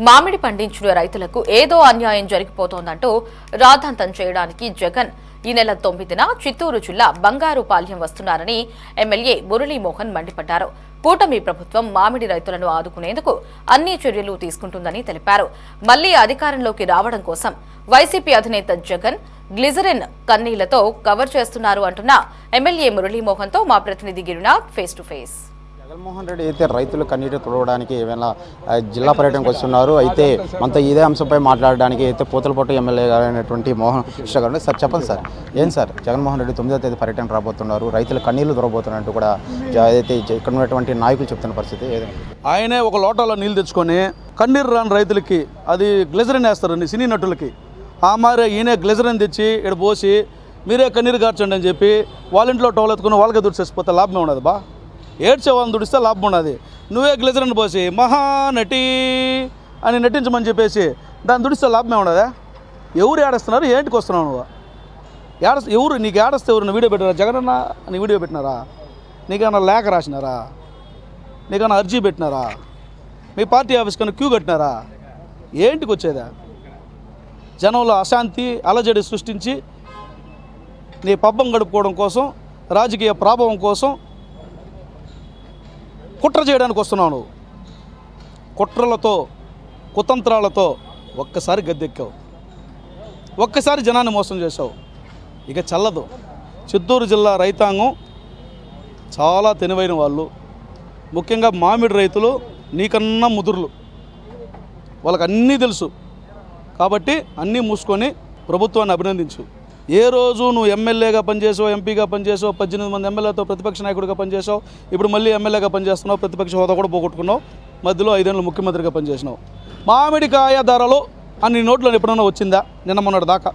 మామిడి పండించిన రైతులకు ఏదో అన్యాయం జరిగిపోతోందంటూ రాద్ధాంతం చేయడానికి జగన్ ఈ నెల 9న చిత్తూరు జిల్లా బంగారుపాల్యం వస్తున్నారని ఎమ్మెల్యే మురళీమోహన్ మండిపడ్డారు. కూటమి ప్రభుత్వం మామిడి రైతులను ఆదుకునేందుకు అన్ని చర్యలు తీసుకుంటుందని తెలిపారు. మళ్లీ అధికారంలోకి రావడం కోసం వైసీపీ అధినేత జగన్ గ్లిజరిన్ కన్నీళ్లతో కవర్ చేస్తున్నారు అంటున్న ఎమ్మెల్యే మురళీమోహన్తో మా ప్రతినిధి Girinath face to face. Jaganmohan Reddy అయితే రైతులు కన్నీటి తుడవడానికి ఏమైనా జిల్లా పర్యటనకు వస్తున్నారు. అయితే మనతో ఇదే అంశంపై మాట్లాడడానికి అయితే పూతలపట్టు ఎమ్మెల్యే గారైనటువంటి మోహన్ కృష్ణ గారు సార్ చెప్పండి సార్, ఏం సార్ జగన్మోహన్ రెడ్డి 9వ తేదీ పర్యటన రాబోతున్నారు, రైతులు కన్నీళ్లు తుడవబోతున్నట్టు కూడా అయితే ఇక్కడ ఉన్నటువంటి నాయకులు చెప్తున్న పరిస్థితి ఏదైనా ఆయనే ఒక లోటాలో నీళ్ళు తెచ్చుకొని కన్నీరు రాని రైతులకి అది గ్లిజరిన్ వేస్తారండి సినీ నటులకి. ఆ మారే ఈయనే గ్లిజరిన్ తెచ్చి ఇక్కడ పోసి మీరే కన్నీరు గార్చండి అని చెప్పి వాళ్ళ ఇంట్లో టోల్ ఎత్తుకుని వాళ్ళకే దుడిచేసిపోతే లాభమే ఉండదు బా. ఏడ్చే వాళ్ళని దుడిస్తే లాభం ఉన్నది. నువ్వే గ్లిజరిన్ పోసి మహానటి అని నటించమని చెప్పేసి దాన్ని దుడిస్తే లాభమే ఉండదా? ఎవరు ఏడుస్తున్నారు, ఏంటికి వస్తున్నావు నువ్వు? ఎవరు నీకు ఏడస్తే ఎవరు వీడియో పెట్టారా? జగనన్న అని వీడియో పెట్టినారా? నీకన్నా లేఖ రాసినారా? నీకన్నా అర్జీ పెట్టినారా? మీ పార్టీ ఆఫీస్ కన్నా క్యూ కట్టినారా? ఏంటికి వచ్చేదా? జనంలో అశాంతి అలజడి సృష్టించి నీ పబ్బం గడుపుకోవడం కోసం, రాజకీయ ప్రాభవం కోసం కుట్ర చేయడానికి వస్తున్నావు నువ్వు. కుట్రలతో కుతంత్రాలతో ఒక్కసారి గద్దెక్కావు, ఒక్కసారి జనాన్ని మోసం చేసావు. ఇక చల్లదు. చిత్తూరు జిల్లా రైతాంగం చాలా తెలివైన వాళ్ళు, ముఖ్యంగా మామిడి రైతులు నీకన్నా ముదురులు, వాళ్ళకి అన్నీ తెలుసు. కాబట్టి అన్నీ మూసుకొని ప్రభుత్వాన్ని అభినందించు. ఏ రోజు నువ్వు ఎమ్మెల్యేగా పనిచేసావు, ఎంపీగా పనిచేసావు, 18 మంది ఎమ్మెల్యేతో ప్రతిపక్ష నాయకుడిగా పనిచేసావు, ఇప్పుడు మళ్ళీ ఎమ్మెల్యేగా పనిచేస్తున్నావు, ప్రతిపక్ష హోదా కూడా పోగొట్టుకున్నావు, మధ్యలో 5 ఏళ్ళు ముఖ్యమంత్రిగా పనిచేసినావు. మామిడికాయ ధరలు అని నోట్లో ఎప్పుడన్నా వచ్చిందా? నిన్న మొన్నటి దాకా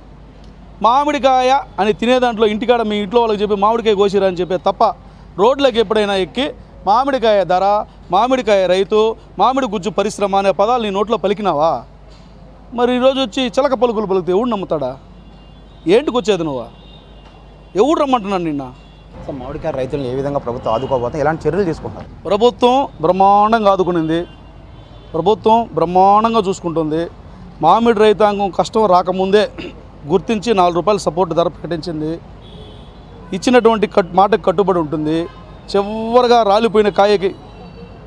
మామిడికాయ అని తినే దాంట్లో ఇంటికాడ మీ ఇంట్లో వాళ్ళకి చెప్పి మామిడికాయ కోసిరా అని చెప్పే తప్ప రోడ్లకి ఎప్పుడైనా ఎక్కి మామిడికాయ ధర, మామిడికాయ రైతు, మామిడి గుజ్జు పరిశ్రమ అనే పదాలు నీ నోట్లో పలికినావా? మరి ఈరోజు వచ్చి చిలక పలుకులు పలికితే ఎవడు నమ్ముతాడా? ఏంటికి వచ్చేది నువ్వు? ఎవడు రమ్మంటున్నాను నిన్న? మామిడికాయ రైతులను ఏ విధంగా ప్రభుత్వం ఆదుకోబోతే ఎలాంటి చర్యలు తీసుకుంటారు? ప్రభుత్వం బ్రహ్మాండంగా ఆదుకునింది, ప్రభుత్వం బ్రహ్మాండంగా చూసుకుంటుంది. మామిడి రైతాంగం కష్టం రాకముందే గుర్తించి 4 రూపాయల సపోర్ట్ ధర ప్రకటించింది. ఇచ్చినటువంటి మాటకు కట్టుబడి ఉంటుంది. చివరిగా రాలిపోయిన కాయకి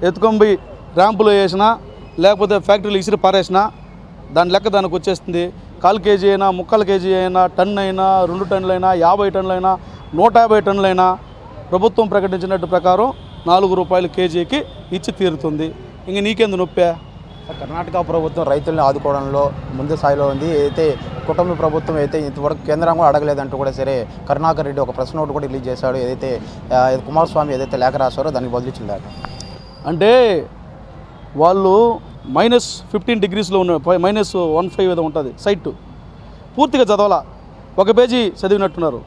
ఎత్తుకొంబి ర్యాంపులో వేసినా లేకపోతే ఫ్యాక్టరీలో ఇసిరి పారేసినా దాని లెక్క దానికి వచ్చేస్తుంది. 1/4 కేజీ అయినా, 3/4 కేజీ అయినా, టన్ను అయినా, 2 టన్నులైనా, 50 టన్నులైనా, 150 టన్నులైనా ప్రభుత్వం ప్రకటించినట్టు ప్రకారం 4 రూపాయల కేజీకి ఇచ్చి తీరుతుంది. ఇంక నీకెందు నొప్పే? కర్ణాటక ప్రభుత్వం రైతుల్ని ఆదుకోవడంలో ముందు స్థాయిలో ఉంది. అయితే కుటుంబ ప్రభుత్వం అయితే ఇంతవరకు కేంద్రం కూడా అడగలేదంటూ కూడా సరే కరుణాకర్ రెడ్డి ఒక ప్రెస్ నోట్ కూడా రిలీజ్ చేశాడు. ఏదైతే కుమారస్వామి ఏదైతే లేఖ రాశారో దానికి బదిలిచ్చిందాక అంటే వాళ్ళు -15 డిగ్రీస్లో ఉన్న -15 ఏదో ఉంటుంది సైట్ పూర్తిగా చదవాలా. 1 పేజీ చదివినట్టున్నారు.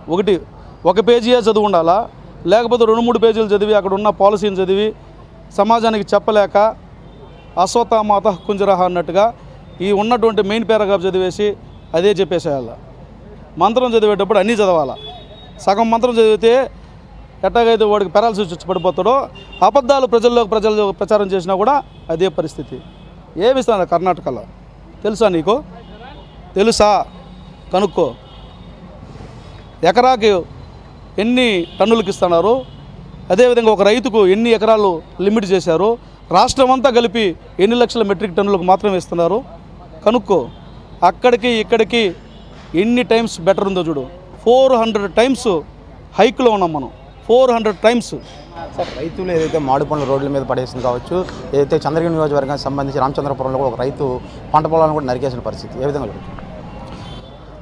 ఒక పేజీయే చదువు ఉండాలా, లేకపోతే 2-3 పేజీలు చదివి అక్కడ ఉన్న పాలసీని చదివి సమాజానికి చెప్పలేక అశ్వత్థామాత కుంజరహ అన్నట్టుగా ఈ ఉన్నటువంటి మెయిన్ పారాగ్రాఫ్ చదివేసి అదే చెప్పేసేయాల. మంత్రం చదివేటప్పుడు అన్నీ చదవాలా. సగం మంత్రం చదివితే ఎట్టాగైతే వాడికి పెరాలసిస్ వచ్చి పడిపోతాడో, అబద్ధాలు ప్రజలు ప్రచారం చేసినా కూడా అదే పరిస్థితి. ఏమిస్తున్నారు కర్ణాటకలో? తెలుసా నీకు? తెలుసా? కనుక్కో. ఎకరాకి ఎన్ని టన్నులకు ఇస్తున్నారు, అదేవిధంగా ఒక రైతుకు ఎన్ని ఎకరాలు లిమిట్ చేశారు, రాష్ట్రం అంతా కలిపి ఎన్ని లక్షల మెట్రిక్ టన్నులకు మాత్రమే ఇస్తున్నారు కనుక్కో. అక్కడికి ఇక్కడికి ఎన్ని టైమ్స్ బెటర్ ఉందో చూడు. 400 టైమ్స్ హైక్లో ఉన్నాం మనం, 400 టైమ్స్. సార్ రైతులు ఏదైతే మామిడి పండ్ల రోడ్ల మీద పడేసింది కావచ్చు, ఏదైతే చంద్రగిరి నియోజకవర్గానికి సంబంధించి రామచంద్రపురంలో కూడా ఒక రైతు పంట పొలాలను కూడా నరికేసిన పరిస్థితి ఏ విధంగా జరుగుతుంది?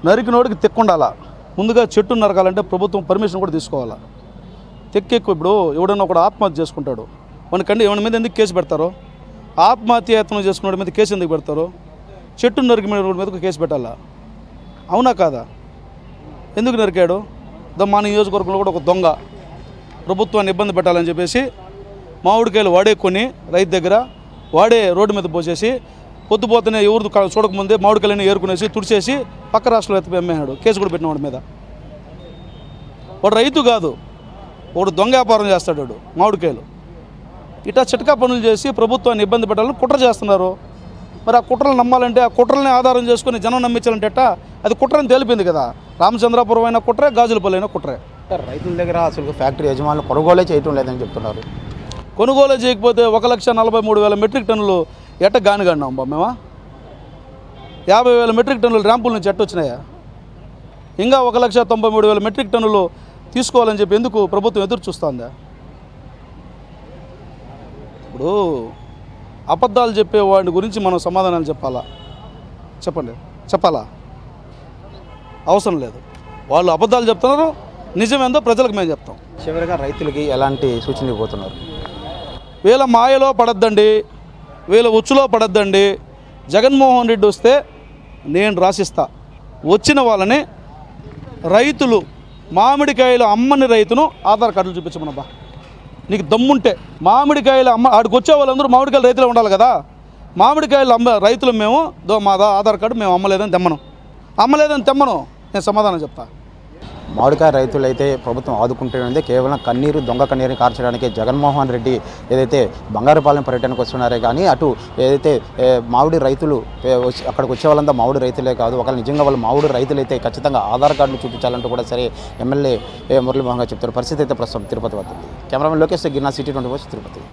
నరికినోడికి తెక్కుండాలా. ముందుగా చెట్టు నరకాలంటే ప్రభుత్వం పర్మిషన్ కూడా తీసుకోవాలా. తెక్కెక్కు. ఇప్పుడు ఎవడైనా ఒకడు ఆత్మహత్య చేసుకుంటాడు, ఎవరి మీద ఎందుకు కేసు పెడతారో? ఆత్మహత్యయత్నం చేసుకునే మీద కేసు ఎందుకు పెడతారో? చెట్టు నరికిన మీద కేసు పెట్టాలా? అవునా కాదా? ఎందుకు నరికాడు? మా నియోజకవర్గంలో కూడా ఒక దొంగ ప్రభుత్వాన్ని ఇబ్బంది పెట్టాలని చెప్పేసి మామిడికాయలు వాడే కొని రైతు దగ్గర వాడే రోడ్డు మీద పోసేసి పొద్దుపోతేనే ఎవరు చూడకముందే మామిడికాయలని ఏరుకునేసి తుడిచేసి పక్క రాష్ట్రంలో ఎత్తిపోయి అమ్మేశాడు. కేసు కూడా పెట్టిన వాడి మీద. వాడు రైతు కాదు, వాడు దొంగ వ్యాపారం చేస్తాడు వాడు మామిడికాయలు. ఇట్లా చిటకా పనులు చేసి ప్రభుత్వాన్ని ఇబ్బంది పెట్టాలని కుట్ర చేస్తున్నారు. మరి ఆ కుట్రలు నమ్మాలంటే ఆ కుట్రల్ని ఆధారం చేసుకుని జనం నమ్మించాలంటే అది కుట్రని తేలిపోయింది కదా. రామచంద్రాపురం అయినా కుట్రే, గాజులపల్లి అయినా కుట్రే. రైతుల దగ్గర అసలు ఫ్యాక్టరీ యజమానులు కొనుగోలే చేయటం లేదని చెప్తున్నారు. కొనుగోలు చేయకపోతే 1,43,000 మెట్రిక్ టన్నులు ఎట్ట గానిగాడినాం బా మేమా? 50,000 మెట్రిక్ టన్నులు ర్యాంపుల నుంచి ఎట్ట వచ్చినాయా? ఇంకా 1,93,000 మెట్రిక్ టన్నులు తీసుకోవాలని చెప్పి ఎందుకు ప్రభుత్వం ఎదురు చూస్తుందా? ఇప్పుడు అబద్ధాలు చెప్పే వాడి గురించి మనం సమాధానాలు చెప్పాలా? అవసరం లేదు. వాళ్ళు అబద్ధాలు చెప్తున్నారు, నిజమేందో ప్రజలకు మేము చెప్తాం. చివరిగా రైతులకి ఎలాంటి సూచనలు ఇవ్వబోతున్నారు? వీళ్ళ మాయలో పడద్దండి, వీళ్ళ ఉచ్చులో పడద్దండి. జగన్మోహన్ రెడ్డి వస్తే నేను రాసిస్తా. వచ్చిన వాళ్ళని రైతులు మామిడికాయలు అమ్మని రైతును ఆధార్ కార్డులు చూపించమనబ్బా. నీకు దమ్ముంటే మామిడికాయలు ఆడికి వచ్చే వాళ్ళందరూ మామిడికాయలు రైతులు ఉండాలి కదా. మామిడికాయలు రైతులు మేము మా ఆధార్ కార్డు మేము అమ్మలేదని తెమ్మను, నేను సమాధానం చెప్తా. మామిడికాయ రైతులు అయితే ప్రభుత్వం ఆదుకుంటుంది. కేవలం దొంగ కన్నీరుని కార్చడానికి జగన్మోహన్ రెడ్డి ఏదైతే బంగారుపాలెం పర్యటనకు వస్తున్నారే కానీ అటు ఏదైతే మామిడి రైతులు అక్కడికి వచ్చే వాళ్ళంతా మామిడి రైతులే కాదు, ఒకవేళ నిజంగా వాళ్ళు మామిడి రైతులైతే ఖచ్చితంగా ఆధార్ కార్డులు చూపించాలంటూ కూడా సరే ఎమ్మెల్యే మురళీ మోహన్ గారు చెప్తారు. పరిస్థితి అయితే ప్రస్తుతం తిరుపతి వస్తుంది. Cameraman Lokesh Ginna, city 24 Tirupati.